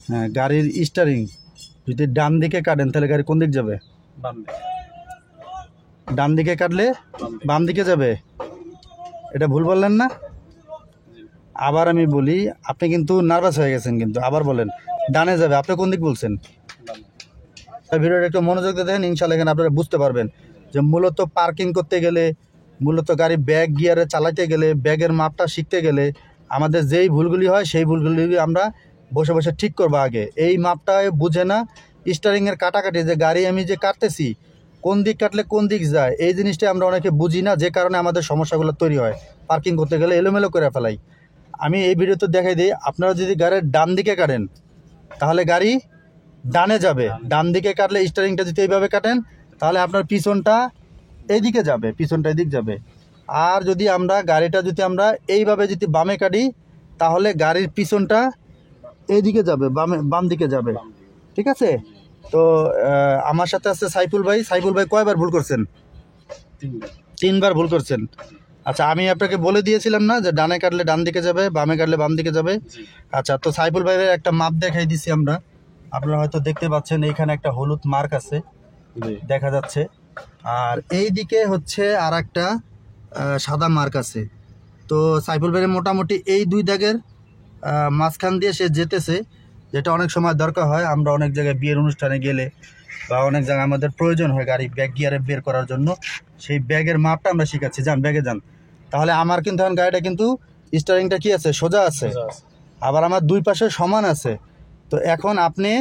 হ্যাঁ, গাড়ির স্টারিং যদি ডান দিকে কাটেন তাহলে গাড়ি কোন দিক যাবে? বাম দিকে। ডান দিকে কাটলে বাম দিকে যাবে। এটা ভুল বললেন না? আবার আমি বলি, আপনি কিন্তু নার্ভাস হয়ে গেছেন, কিন্তু আবার বলেন ডানে যাবে। আপনি কোন দিক বলছেন? ভিডিওটা একটু মনোযোগ দিয়ে দেখেন, ইনশাল্লাহ এখানে আপনারা বুঝতে পারবেন যে মূলত পার্কিং করতে গেলে, মূলত গাড়ি ব্যাগ গিয়ারে চালাতে গেলে, ব্যাগের মাপটা শিখতে গেলে আমাদের যেই ভুলগুলি হয় সেই ভুলগুলি আমরা বসে বসে ঠিক করবো আগে। এই মাপটা বুঝে না, স্টারিংয়ের কাটাকাটি, যে গাড়ি আমি যে কাটতেছি কোন দিক কাটলে কোন দিক যায়, এই জিনিসটা আমরা অনেকে বুঝি না, যে কারণে আমাদের সমস্যাগুলো তৈরি হয়। পার্কিং করতে গেলে এলোমেলো করে ফেলাই। আমি এই ভিডিওতে দেখাই দিই, আপনারা যদি গাড়ির ডান দিকে কাটেন তাহলে গাড়ি ডানে যাবে। ডান দিকে কাটলে স্টারিংটা যদি এইভাবে কাটেন তাহলে আপনার পিছনটা এইদিকে যাবে, পিছনটা এদিক যাবে। আর যদি আমরা গাড়িটা যদি আমরা এইভাবে যদি বামে কাটি তাহলে গাড়ির পিছনটা এইদিকে যাবে, বাম দিকে যাবে। ঠিক আছে? তো আমার সাথে আছে সাইফুল ভাই। সাইফুল ভাই কয়বার ভুল করছেন? 3বার ভুল করছেন। আচ্ছা, আমি আপনাকে বলে দিয়েছিলাম না যে ডানে কাটলে ডান দিকে যাবে, বামে কাটলে বাম দিকে যাবে? আচ্ছা, তো সাইফুল ভাইয়ের একটা মাপ দেখাই দিচ্ছি আমরা। আপনারা হয়তো দেখতে পাচ্ছেন এইখানে একটা হলুদ মার্ক আছে, দেখা যাচ্ছে। আর এই দিকে হচ্ছে আর একটা সাদা মার্ক আছে। তো সাইফুল ভাইয়ের মোটামুটি এই 2 দাগের মাঝখান দিয়ে সে যেতেছে, যেটা অনেক সময় দরকার হয়। আমরা অনেক জায়গায় বিয়ের অনুষ্ঠানে গেলে বা অনেক জায়গায় আমাদের প্রয়োজন হয় গাড়ি ব্যাগ গিয়ারে বের করার জন্য, সেই ব্যাগের মাপটা আমরা শিখাচ্ছি। যান ব্যাগে যান। তাহলে আমার কিন্তু এখন গাড়িটা কিন্তু স্টারিংটা কি আছে? সোজা আছে। আবার আমার 2 পাশে সমান আছে। তো এখন আপনি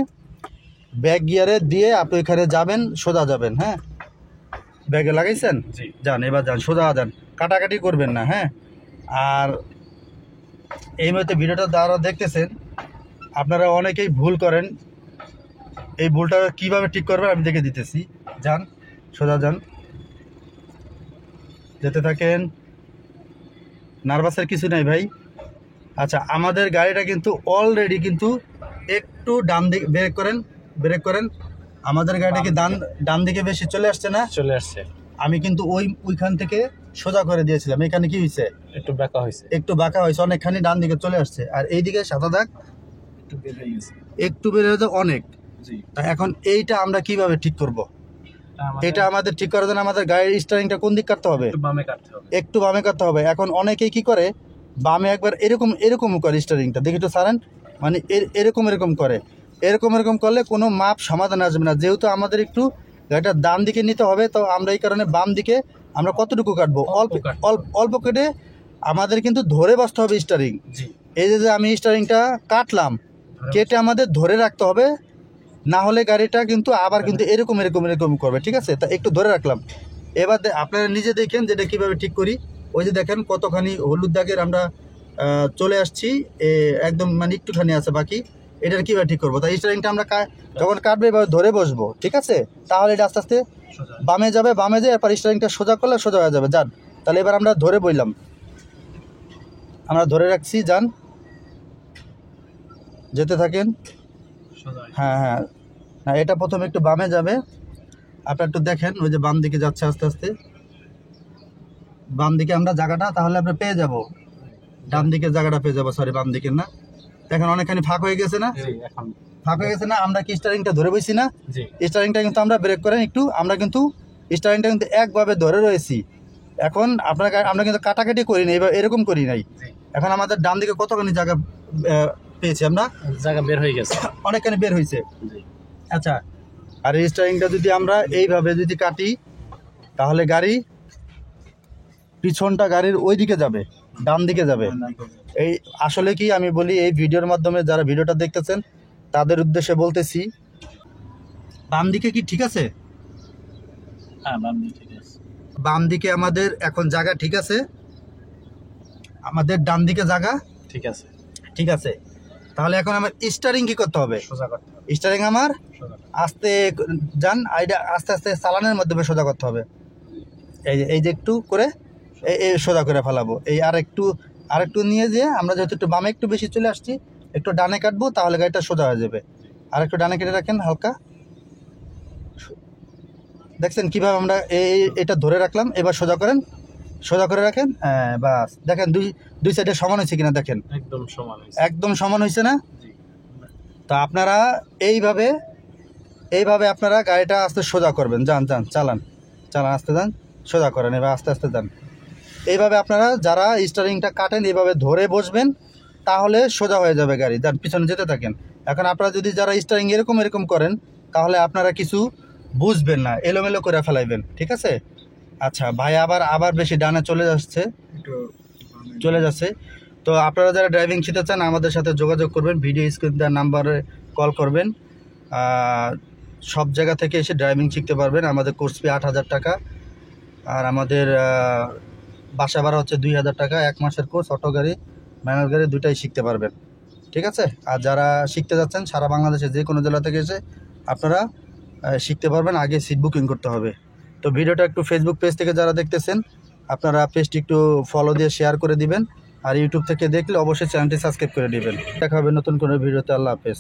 ব্যাগ গিয়ারে দিয়ে আপনি এখানে যাবেন, সোজা যাবেন। হ্যাঁ, ব্যাগে লাগাইছেন? যান, এবার যান, সোজা যান, কাটাকাটি করবেন না। হ্যাঁ, আর এই মুহূর্তে ভিডিওটা যারা দেখতেছেন আপনারা অনেকেই ভুল করেন। এই ভুলটা কিভাবে ঠিক করবেন আমি দেখে দিতেছি। যান, সোজা যান, যেতে থাকেন, নার্ভাসের কিছু নাই ভাই। আচ্ছা, আমাদের গাড়িটা কিন্তু অলরেডি কিন্তু একটু ডান দিকে ব্রেক করেন। আমাদের গাড়িটা কি ডান দিকে বেশি চলে আসছে না? চলে আসছে। আমি কিন্তু ওইখান থেকে সোজা করে দিয়েছিলাম। এখানে কি হয়েছে? একটু বাঁকা হয়েছে, অনেকখানি ডান দিকে চলে আসছে। আর এইদিকে সাদা দাগ একটু বের হয়ে গেছে। একটু বের হতে অনেক। তা এখন এইটা আমরা কিভাবে ঠিক করব? এটা আমাদের ঠিক করার জন্য আমাদের গাড়ির স্টারিংটা কোন দিক কাটতে হবে? একটু বামে কাটতে হবে। এখন অনেকেই কি করে, বামে একবার এরকম করে স্টারিংটা, দেখি তো সারেন, মানে এরকম করে। এরকম করলে কোনো মাপ সমাধান আসবে না। যেহেতু আমাদের একটু গাড়িটা ডান দিকে নিতে হবে, তো আমরা এই কারণে বাম দিকে আমরা কতটুকু কাটবো? অল্প কেটে আমাদের কিন্তু ধরে বসতে হবে স্টারিং। এই যে আমি স্টারিংটা কাটলাম, কেটে আমাদের ধরে রাখতে হবে, না হলে গাড়িটা কিন্তু আবার কিন্তু এরকম করবে। ঠিক আছে? তা একটু ধরে রাখলাম। এবার আপনারা নিজে দেখেন যেটা কীভাবে ঠিক করি। ওই যে দেখেন কতখানি হলুদ দাগের আমরা চলে আসছি, একদম মানে একটুখানি আছে বাকি। এটার কীভাবে ঠিক করবো? তাই স্টারিংটা আমরা যখন কাটবে এবার ধরে বসবো। ঠিক আছে? তাহলে এটা আস্তে আস্তে বামে যাবে, এরপর স্টারিংটা সোজা করলে সোজা হয়ে যাবে। যান, তাহলে এবার আমরা ধরে বইলাম, আমরা ধরে রাখছি। যান, যেতে থাকেন। হ্যাঁ, এটা প্রথমে একটু বামে যাবে। আপনার একটু দেখেন, ওই যে বাম দিকে যাচ্ছে আস্তে আস্তে। বাম দিকে আমরা জায়গাটা তাহলে আমরা পেয়ে যাব, ডান দিকের জায়গাটা পেয়ে যাবো। সরি, বাম দিকের না। দেখেন অনেকখানি ফাঁক হয়ে গেছে না? আমরা কি স্টারিংটা ধরে বইছি না? স্টারিংটা কিন্তু আমরা ব্রেক করেন একটু, আমরা কিন্তু স্টারিংটা কিন্তু একভাবে ধরে রয়েছি। এখন আমরা কিন্তু কাটাকাটি করি নাই, এবার এরকম করি নাই। এখন আমাদের ডান দিকে কতখানি জায়গা পেয়েছি আমরা? জায়গা বের হয়ে গেছে, অনেকখানি বের হয়েছে। আচ্ছা, আর এই স্টারিংটা যদি আমরা এইভাবে যদি কাটি তাহলে গাড়ি পিছনটা গাড়ির ওই দিকে যাবে, ডান দিকে যাবে। এই আসলে কি আমি বলি, এই ভিডিওর মাধ্যমে যারা ভিডিওটা দেখতেছেন তাদের উদ্দেশ্যে বলতেছি, বাম দিকে কি ঠিক আছে? হ্যাঁ, বাম দিকে ঠিক আছে। বাম দিকে আমাদের এখন জায়গা ঠিক আছে, আমাদের ডান দিকে জায়গা ঠিক আছে। তাহলে এখন আমার স্টারিং কি করতে হবে? সোজা করতে হবে। স্টারিং আমার আস্তে যান, আস্তে আস্তে চালানের মাধ্যমে সোজা করতে হবে। এই যে একটু করে এই সোজা করে ফেলাবো। এই আরেকটু নিয়ে যেয়ে আমরা যেহেতু একটু বামে একটু বেশি চলে আসছি, একটু ডানে কাটবো, তাহলে গাড়িটা সোজা হয়ে যাবে। আর একটু ডানে কেটে রাখেন হালকা। দেখছেন কিভাবে আমরা এটা ধরে রাখলাম। এবার সোজা করে রাখেন। হ্যাঁ, বাস। দেখেন দুই সাইডে সমান হয়েছে কিনা দেখেন। একদম সমান হয়েছে না? তো আপনারা এইভাবে আপনারা গাড়িটা আস্তে সোজা করবেন। যান চালান আস্তে যান, সোজা করেন, এবার আস্তে আস্তে যান। এইভাবে আপনারা যারা স্টারিংটা কাটেন এইভাবে ধরে বসবেন, তাহলে সোজা হয়ে যাবে গাড়ি। যান পিছনে যেতে থাকেন। এখন আপনারা যদি যারা স্টারিং এরকম করেন, তাহলে আপনারা কিছু বুঝবেন না, এলোমেলো করে ফেলাইবেন। ঠিক আছে? আচ্ছা ভাই, আবার বেশি ডানে চলে যাচ্ছে। তো আপনারা যারা ড্রাইভিং শিখতে চান আমাদের সাথে যোগাযোগ করবেন, ভিডিও স্ক্রিন দেওয়ার নাম্বারে কল করবেন। সব জায়গা থেকে এসে ড্রাইভিং শিখতে পারবেন। আমাদের কোর্স ফি 8,000 টাকা, আর আমাদের বাসা ভাড়া হচ্ছে 2,000 টাকা। 1 মাসের কোর্স, অটো গাড়ি ম্যানুয়াল গাড়ি দুটাই শিখতে পারবেন। ঠিক আছে? আর যারা শিখতে যাচ্ছেন সারা বাংলাদেশে যে কোনো জেলা থেকে এসে আপনারা শিখতে পারবেন। আগে সিট বুকিং করতে হবে। তো ভিডিওটা একটু ফেসবুক পেজ থেকে যারা দেখতেছেন আপনারা পেজটি একটু ফলো দিয়ে শেয়ার করে দিবেন, আর ইউটিউব থেকে দেখলে অবশ্যই চ্যানেলটি সাবস্ক্রাইব করে দিবেন। দেখা হবে নতুন কোনো ভিডিওতে। আল্লাহ হাফেজ।